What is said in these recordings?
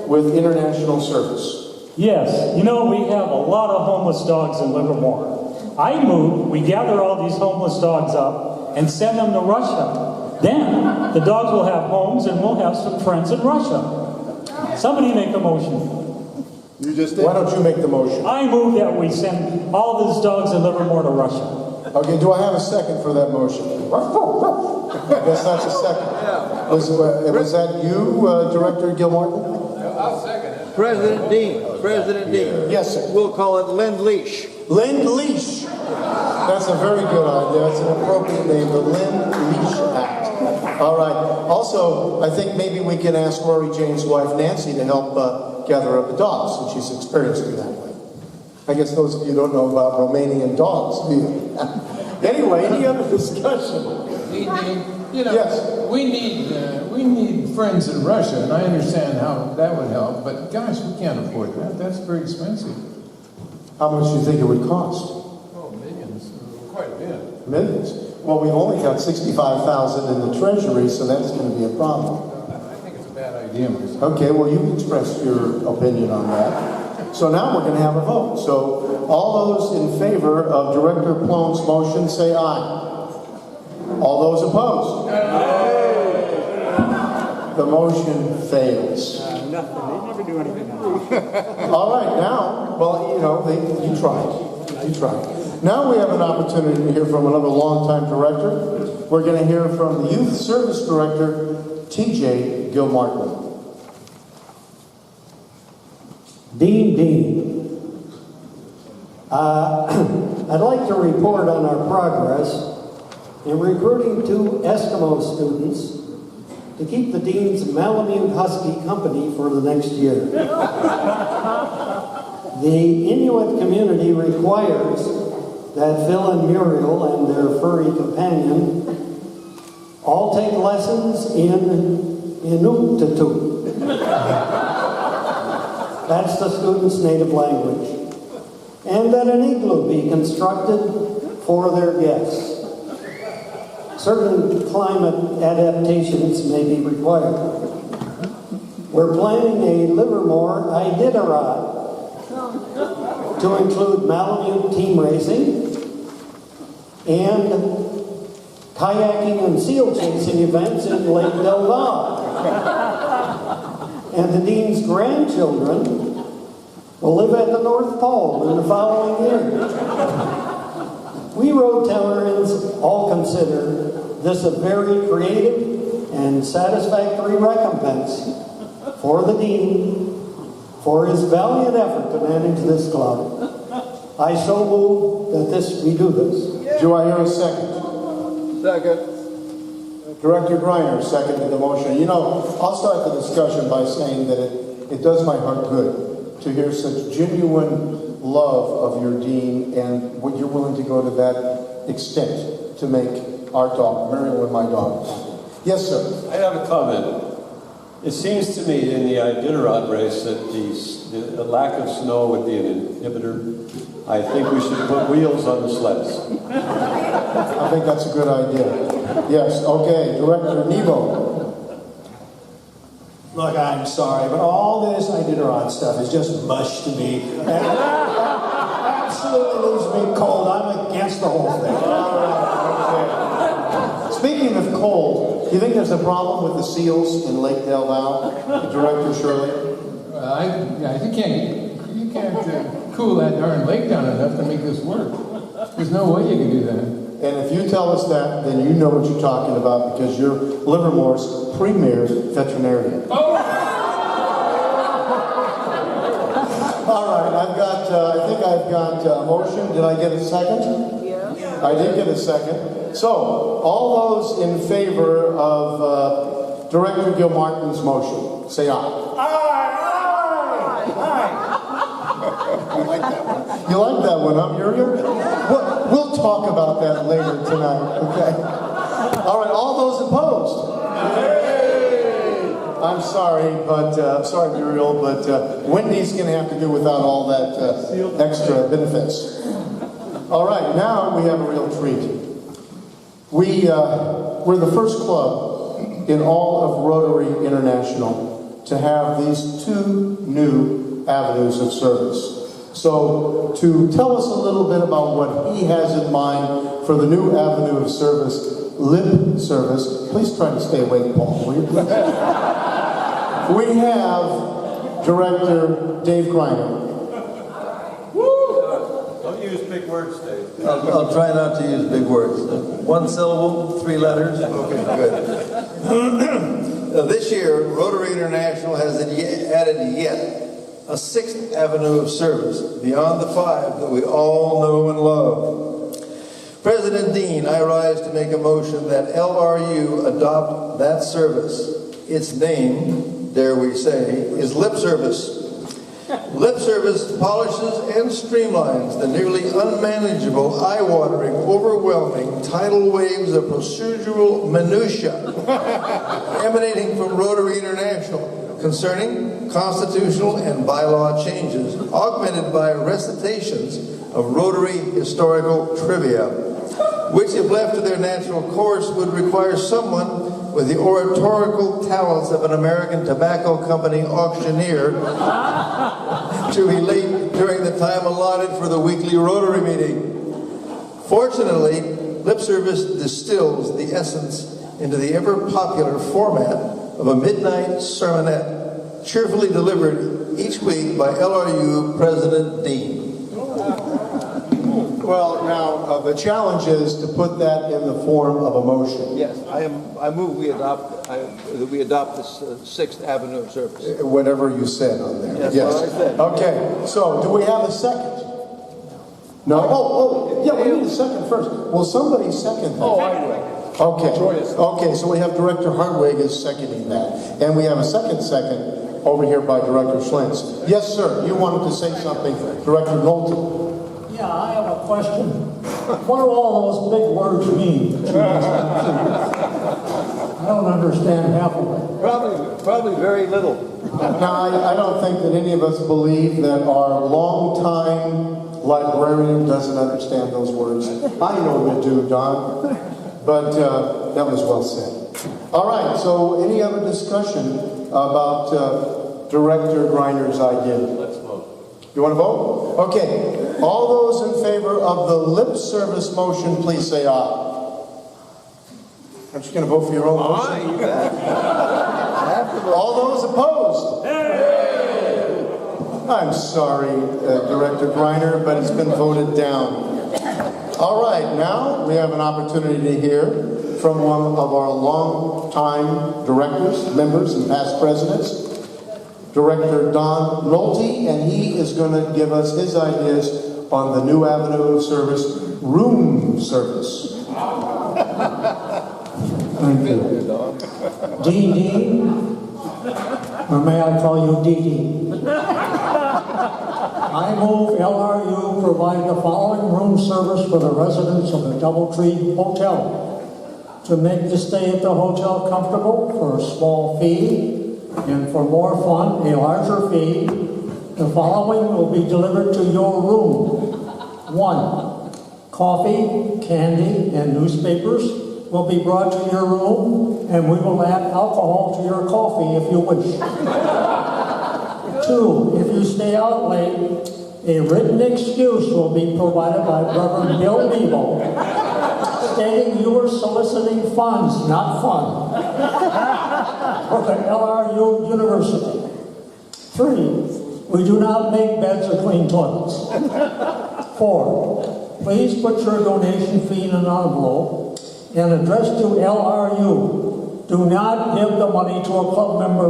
with international service? Yes, you know, we have a lot of homeless dogs in Livermore. I move, we gather all these homeless dogs up and send them to Russia. Then the dogs will have homes and we'll have some friends in Russia. Somebody make a motion. You just did. Why don't you make the motion? I move that we send all these dogs in Livermore to Russia. Okay, do I have a second for that motion? I guess that's a second. Yeah. Was that you, Director Gilmartin? I'll second it. President Dean. President Dean. Yes, sir. We'll call it Lend-Leash. Lend-Leash. That's a very good idea. That's an appropriate name, the Lend-Leash Act. All right. Also, I think maybe we can ask Rory Jane's wife, Nancy, to help gather up the dogs, since she's experienced it that way. I guess those of you don't know about Romanian dogs, do you? Anyway, any other discussion? You know, yes. we need friends in Russia, and I understand how that would help, but gosh, we can't afford that. That's very expensive. How much do you think it would cost? Oh, millions. Quite a bit. Millions? Well, we've only got $65,000 in the treasury, so that's going to be a problem. I think it's a bad idea myself. Okay, well, you expressed your opinion on that. So now we're going to have a vote. So all those in favor of Director Plone's motion, say aye. All those opposed? The motion fails. Nothing. They never do anything else. All right, now, well, you know, you tried. You tried. Now we have an opportunity to hear from another longtime director. We're going to hear from the Youth Service Director, T.J. Gilmartin. Dean, I'd like to report on our progress in recruiting 2 Eskimo students to keep the Dean's Malamute Husky company for the next year. The Inuit community requires that Phil and Muriel and their furry companion all take lessons in Inuktitut. That's the student's native language. And that an igloo be constructed for their guests. Certain climate adaptations may be required. We're planning a Livermore Iditarod to include Malamute team racing and kayaking and seal chasing events in Lake Del Valle. And the Dean's grandchildren will live at the North Pole in the following year. We Rotarians all consider this a very creative and satisfactory recompense for the Dean for his valiant effort to manage this club. I so move that we do this. Do I hear a second? Second. Director Greiner seconded the motion. You know, I'll start the discussion by saying that it does my heart good to hear such genuine love of your Dean and what you're willing to go to that extent to make our dog, Muriel and my dog. Yes, sir. I have a comment. It seems to me in the Iditarod race that the lack of snow would be an inhibitor. I think we should put wheels on the sleds. I think that's a good idea. Yes, okay, Director Nebo. Look, I'm sorry, but all this Iditarod stuff is just mush to me. And absolutely leaves me cold. I'm against the whole thing. Okay. Speaking of cold, do you think there's a problem with the seals in Lake Del Valle, Director Shirley? You can't cool that darn lake down enough to make this work. There's no way you can do that. And if you tell us that, then you know what you're talking about because you're Livermore's premier veterinarian. Oh! All right, I think I've got a motion. Did I get a second? Yeah. I did get a second. So, all those in favor of Director Gilmartin's motion, say aye. Aye! You like that one? You like that one, huh, Muriel? We'll talk about that later tonight, okay? All right, all those opposed? I'm sorry, sorry, Muriel, but Wendy's going to have to do without all that extra benefits. All right, now we have a real treat. We're the first club in all of Rotary International to have these two new avenues of service. So to tell us a little bit about what he has in mind for the new avenue of service, lip service, please try to stay awake, Paul, will you please? We have Director Dave Greiner. Don't use big words, Dave. I'll try not to use big words. One syllable, 3 letters. Okay, good. This year, Rotary International has added yet a 6th avenue of service beyond the 5 that we all know and love. President Dean, I rise to make a motion that LRU adopt that service. Its name, dare we say, is lip service. Lip service polishes and streamlines the nearly unmanageable, eye-watering, overwhelming tidal waves of procedural minutiae emanating from Rotary International concerning constitutional and bylaw changes, augmented by recitations of Rotary historical trivia, which, if left to their natural course, would require someone with the oratorical talents of an American tobacco company auctioneer to be late during the time allotted for the weekly Rotary meeting. Fortunately, lip service distills the essence into the ever-popular format of a midnight sermonette, cheerfully delivered each week by LRU President Dean. Well, now, the challenge is to put that in the form of a motion. Yes, I move we adopt this 6th avenue of service. Whatever you said on there. That's what I said. Okay, so do we have a second? No? Yeah, we need a second first. Will somebody second that? Oh, I will. Okay. Okay, so we have Director Hartwig is seconding that. And we have a second over here by Director Schlentz. Yes, sir, you wanted to say something, Director Nolte. Yeah, I have a question. What do all those big words mean? I don't understand half of it. Probably very little. Now, I don't think that any of us believe that our longtime librarian doesn't understand those words. I know you do, Don. But that was well said. All right, so any other discussion about Director Greiner's idea? Let's vote. You want to vote? Okay. All those in favor of the lip service motion, please say aye. Aren't you going to vote for your own motion? You bet. All those opposed? Hey! I'm sorry, Director Greiner, but it's been voted down. All right, now we have an opportunity to hear from one of our long-time directors, members, and past presidents, Director Don Nolte, and he is going to give us his ideas on the new avenue of service, room service. Thank you. Dean, or may I call you Dee? I move LRU provide the following room service for the residents of the Doubletree Hotel. To make the stay at the hotel comfortable for a small fee, and for more fun, a larger fee, the following will be delivered to your room. 1. Coffee, candy, and newspapers will be brought to your room, and we will add alcohol to your coffee if you wish. 2. If you stay out late, a written excuse will be provided by Reverend Bill Nebo, stating you were soliciting funds, not fun, for the LRU University. 3. We do not make beds or clean toilets. 4. Please put your donation fee in an envelope and address to LRU. Do not give the money to a club member.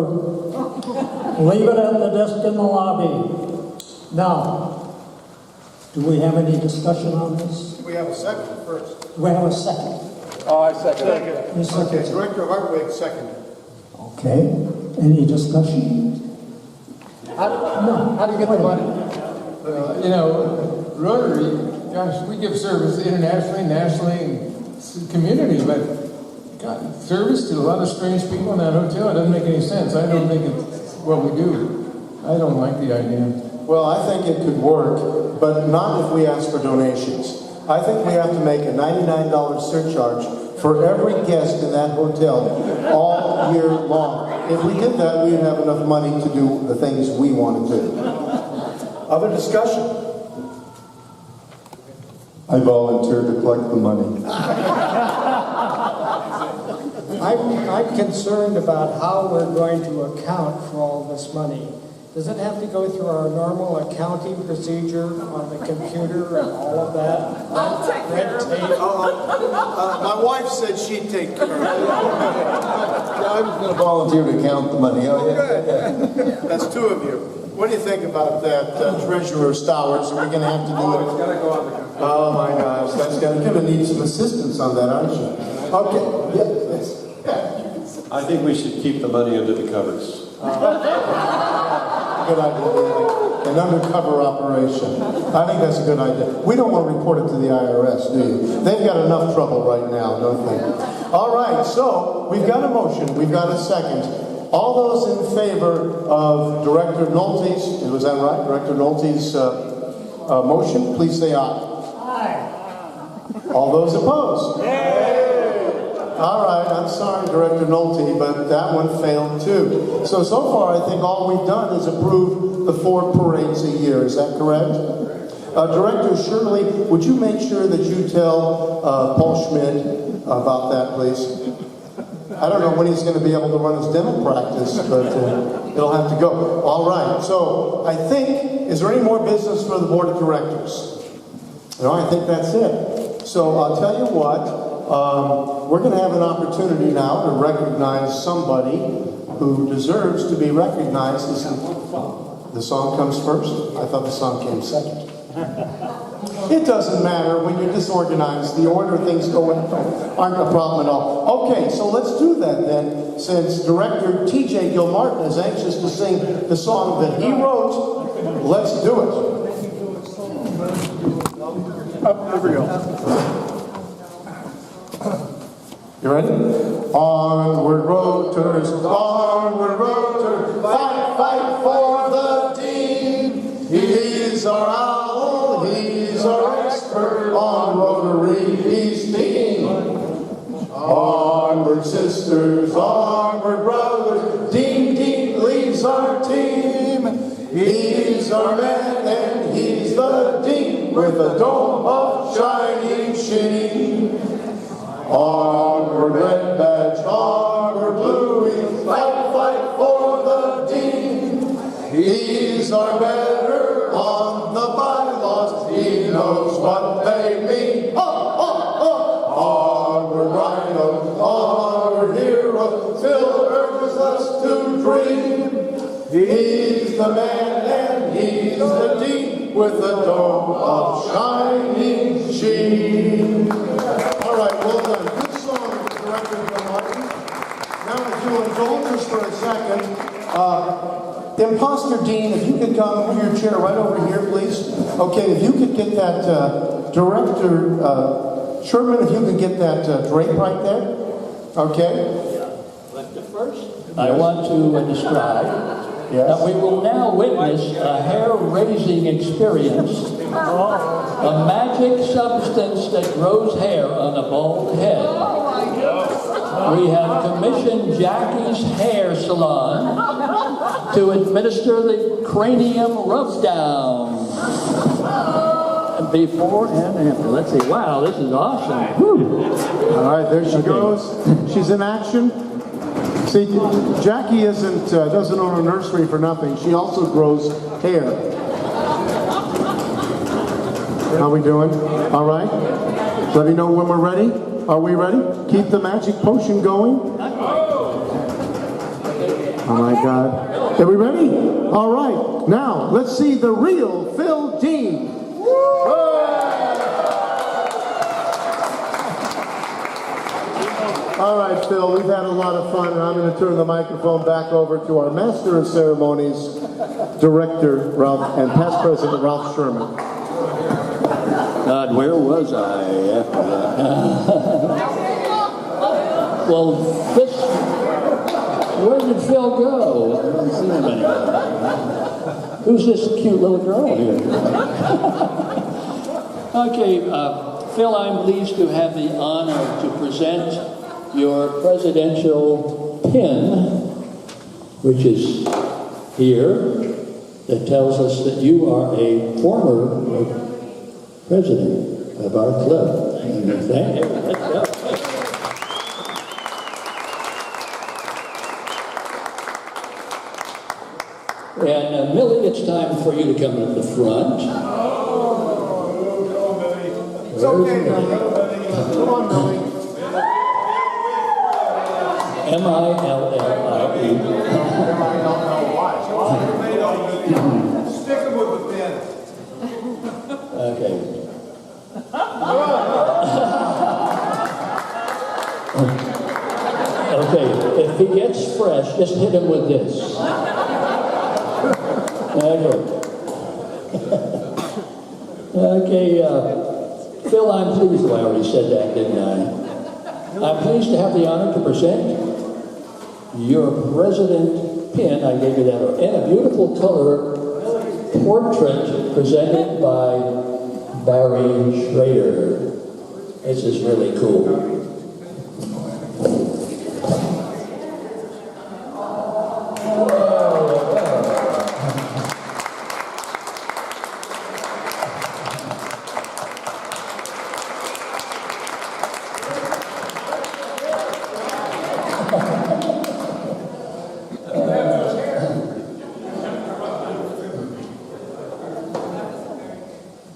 Leave it at the desk in the lobby. Now, do we have any discussion on this? We have a second first. We have a second. Oh, I second it. Okay, Director Hartwig, second. Okay. Any discussion? How do you get the money? Rotary, gosh, we give service internationally, nationally, and community, but God, service to a lot of strange people in that hotel, it doesn't make any sense. I don't think it's what we do. I don't like the idea. Well, I think it could work, but not if we ask for donations. I think we have to make a $99 surcharge for every guest in that hotel all year long. if we did that, we'd have enough money to do the things we want to do. Other discussion? I volunteer to collect the money. I'm concerned about how we're going to account for all this money. Does it have to go through our normal accounting procedure on the computer and all of that? I'll take care of it. My wife said she'd take care of it. I was going to volunteer to count the money. Oh, yeah. Good. That's two of you. What do you think about that, Treasurer Stowers? Are we going to have to do it? It's got to go on the computer. Oh my gosh, that's going to need some assistance on that, aren't you? Okay. Yes. I think we should keep the money under the covers. Good idea. An undercover operation. I think that's a good idea. We don't want to report it to the IRS, do you? They've got enough trouble right now, don't they? All right, so we've got a motion. We've got a second. All those in favor of Director Nolte's, was that right? Director Nolte's motion, please say aye. Aye. All those opposed? All right, I'm sorry, Director Nolte, but that one failed too. So far, I think all we've done is approve the 4 parades a year. Is that correct? Director Shirley, would you make sure that you tell Paul Schmidt about that, please? I don't know when he's going to be able to run his demo practice, but it'll have to go. All right, so I think, is there any more business for the Board of Directors? No, I think that's it. So I'll tell you what. We're going to have an opportunity now to recognize somebody who deserves to be recognized. The song comes first? I thought the song came second. It doesn't matter when you're disorganized. The order things go in aren't a problem at all. Okay, so let's do that then, since Director T.J. Gilmartin is anxious to sing the song that he wrote. Let's do it. Here we go. You ready? Onward, Rotors, fight for the Dean. He's our owl, he's our expert on Rotary Peace Team. Onward, sisters, onward, brothers, Dean leads our team. He's our man and he's the Dean with a dome of shining sheen. Onward, red badge, onward, bluey, fight for the Dean. He's our better on the bylaws, he knows what they mean. Onward, rhino, onward, hero, Phil urges us to dream. He's the man and he's the Dean with a dome of shining sheen. All right, well done. Good song, Director Martin. Now, if you'll indulge us for a second, Imposter Dean, if you could come to your chair right over here, please. Okay, if you could get that Director Sherman, if you could get that drape right there. Okay. First, I want to describe that we will now witness a hair-raising experience. A magic substance that grows hair on a bald head. We have commissioned Jackie's Hair Salon to administer the cranium rub-down. Before and after. Let's see. Wow, this is awesome. Whew. All right, there she goes. She's in action. See, Jackie doesn't own a nursery for nothing. She also grows hair. How we doing? All right. Let me know when we're ready. Are we ready? Keep the magic potion going. Oh my God. Are we ready? All right. Now, let's see the real Phil Dean. All right, Phil, we've had a lot of fun, and I'm going to turn the microphone back over to our Master of Ceremonies, Director Ralph, and Past President Ralph Sherman. God, where was I after that? Well, where did Phil go? I haven't seen him anywhere. Who's this cute little girl here? Okay, Phil, I'm pleased to have the honor to present your presidential pin which is here, that tells us that you are a former president of our club. And thank you. And Millie, it's time for you to come to the front. It's okay, Millie. Come on, Millie. M-I-L-L-I-E. Stick him with the pen. Okay. Okay, if he gets fresh, just hit him with this. Okay, Phil, I'm pleased, I already said that, didn't I? I'm pleased to have the honor to present your president pin, I gave you that, and a beautiful color portrait presented by Barry Schrader. This is really cool.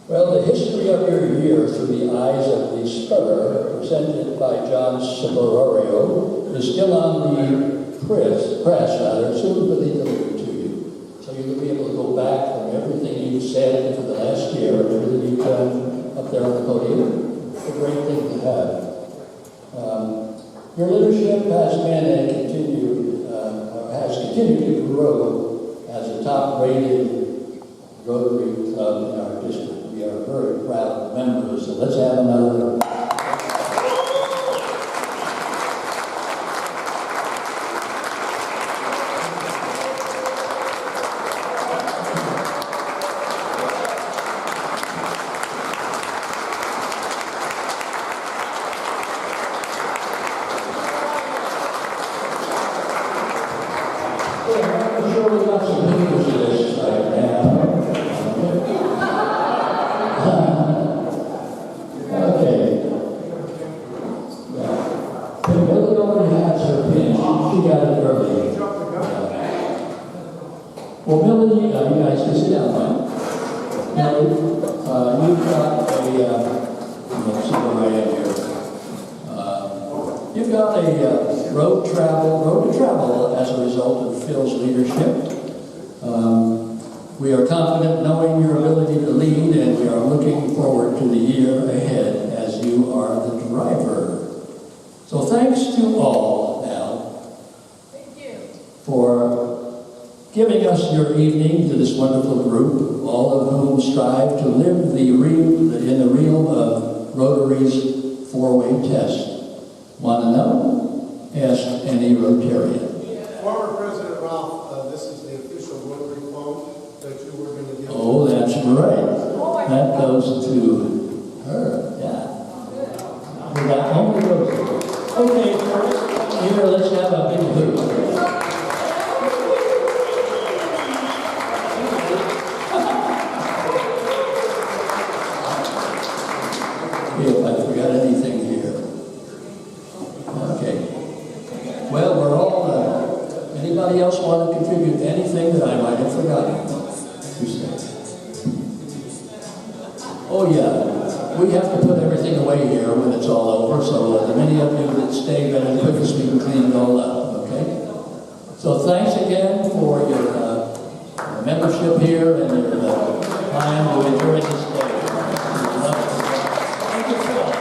Well, the history of your year through the eyes of the speller, presented by John Ciborario, is still on the press, soon to be delivered to you. So you'll be able to go back from everything you've said for the last year, everything you've done up there on the podium. It's a great thing to have. Your leadership has been and has continued to grow as a top-rated Rotary Club in our district. We are very proud members, so let's have another. I'm sure we got some pictures of this right now. Okay. Millie already has her pin. She got it early. Well, Millie, you guys can sit down, right? Millie, you've got let's see where I am here. You've got a road to travel as a result of Phil's leadership. We are confident knowing your ability to lead, and we are looking forward to the year ahead as you are the driver. So thanks to all now for giving us your evening to this wonderful group, all of whom strive to live in the realm of Rotary's four-way test. Want to know? Ask any Rotarian. Former President Ralph, this is the official Rotary phone that you were going to give. Oh, that's right. That goes to her. Yeah. We got only Rotary. Okay, here, let's have a big hoot. If I forgot anything here. Okay. Well, we're all, anybody else want to contribute anything that I might have forgotten? Oh yeah, we have to put everything away here when it's all over, so the many of you that stay better quick as we can clean it all up, okay? So thanks again for your membership here and your time to enjoy this day. Thank you, Phil.